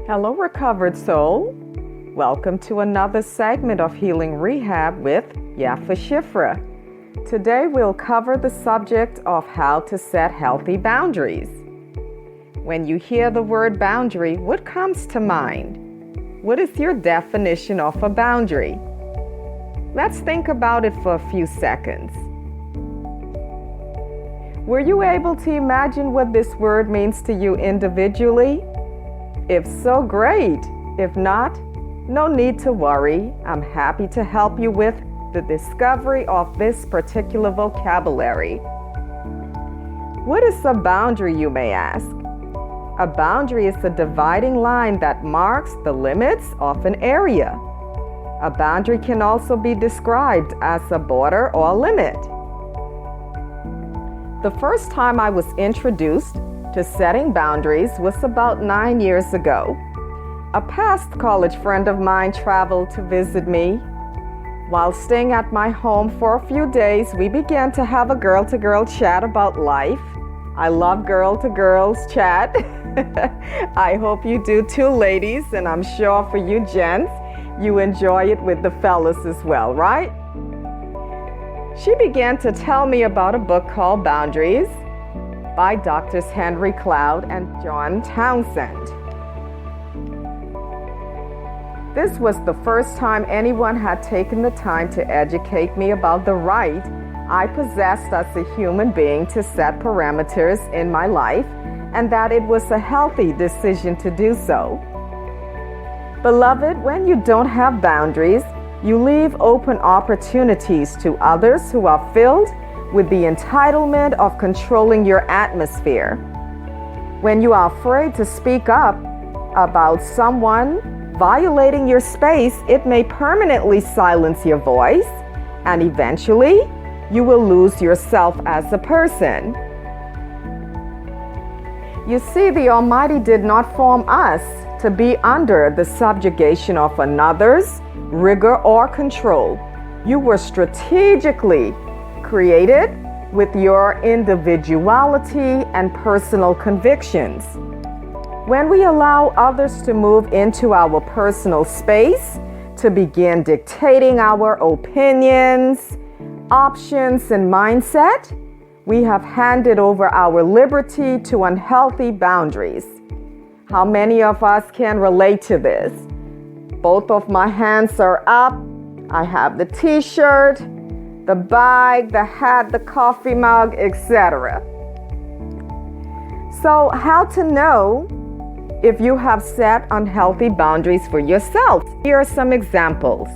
Hello, recovered soul. Welcome to another segment of Healing Rehab with Yafa Shifra. Today we'll cover the subject of how to set healthy boundaries. When you hear the word boundary, what comes to mind? What is your definition of a boundary? Let's think about it for a few seconds. Were you able to imagine what this word means to you individually? If so, great. If not, no need to worry. I'm happy to help you with the discovery of this particular vocabulary. What is a boundary, you may ask? A boundary is a dividing line that marks the limits of an area. A boundary can also be described as a border or limit. The first time I was introduced to setting boundaries was about 9 years ago. A past college friend of mine traveled to visit me. While staying at my home for a few days, we began to have a girl-to-girl chat about life. I love girl-to-girls chat. I hope you do too, ladies, and I'm sure for you gents, you enjoy it with the fellas as well, right? She began to tell me about a book called Boundaries by Drs. Henry Cloud and John Townsend. This was the first time anyone had taken the time to educate me about the right I possessed as a human being to set parameters in my life, and that it was a healthy decision to do so. Beloved, when you don't have boundaries, you leave open opportunities to others who are filled with the entitlement of controlling your atmosphere. When you are afraid to speak up about someone violating your space, it may permanently silence your voice, and eventually you will lose yourself as a person. You see, the Almighty did not form us to be under the subjugation of another's rigor or control. You were strategically created with your individuality and personal convictions. When we allow others to move into our personal space, to begin dictating our opinions, options, and mindset, we have handed over our liberty to unhealthy boundaries. How many of us can relate to this? Both of my hands are up. I have the t-shirt, the bag, the hat, the coffee mug, etc. So, how to know if you have set unhealthy boundaries for yourself? Here are some examples.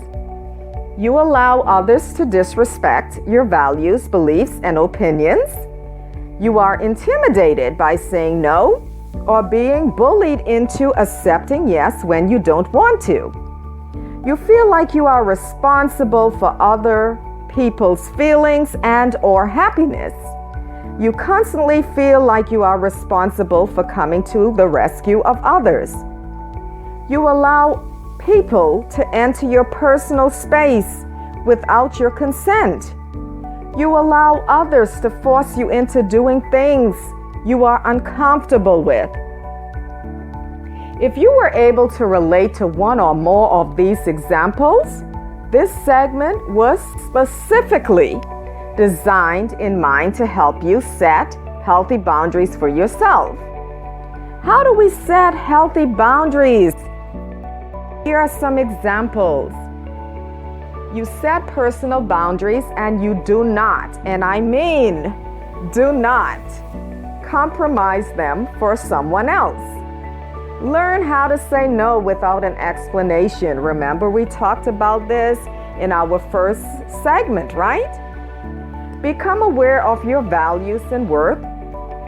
You allow others to disrespect your values, beliefs, and opinions. You are intimidated by saying no or being bullied into accepting yes when you don't want to. You feel like you are responsible for other people's feelings and or happiness. You constantly feel like you are responsible for coming to the rescue of others. You allow people to enter your personal space without your consent. You allow others to force you into doing things you are uncomfortable with. If you were able to relate to one or more of these examples, this segment was specifically designed in mind to help you set healthy boundaries for yourself. How do we set healthy boundaries? Here are some examples. You set personal boundaries and you do not, and I mean do not, compromise them for someone else. Learn how to say no without an explanation. Remember, we talked about this in our first segment, right? Become aware of your values and worth,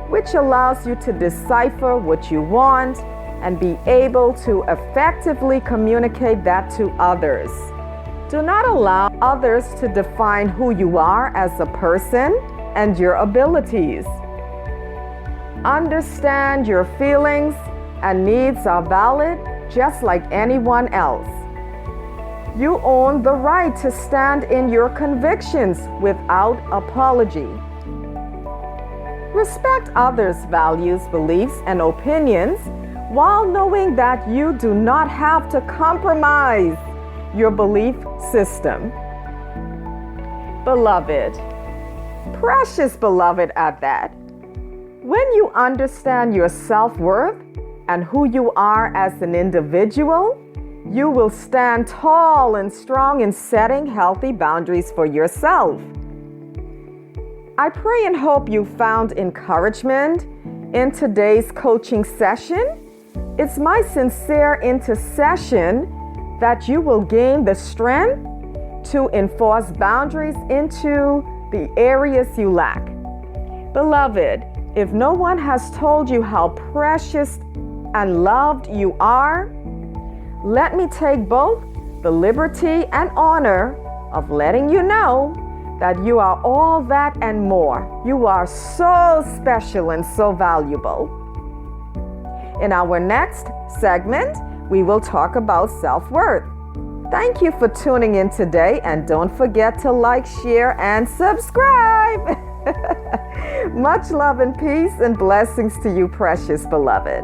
which allows you to decipher what you want and be able to effectively communicate that to others. Do not allow others to define who you are as a person and your abilities. Understand your feelings and needs are valid just like anyone else. You own the right to stand in your convictions without apology. Respect others' values, beliefs, and opinions while knowing that you do not have to compromise your belief system. Beloved, precious beloved at that, when you understand your self-worth and who you are as an individual, you will stand tall and strong in setting healthy boundaries for yourself. I pray and hope you found encouragement in today's coaching session. It's my sincere intercession that you will gain the strength to enforce boundaries into the areas you lack. Beloved, if no one has told you how precious and loved you are, let me take both the liberty and honor of letting you know that you are all that and more. You are so special and so valuable. In our next segment, we will talk about self-worth. Thank you for tuning in today, and don't forget to like, share, and subscribe. Much love and peace and blessings to you, precious beloved.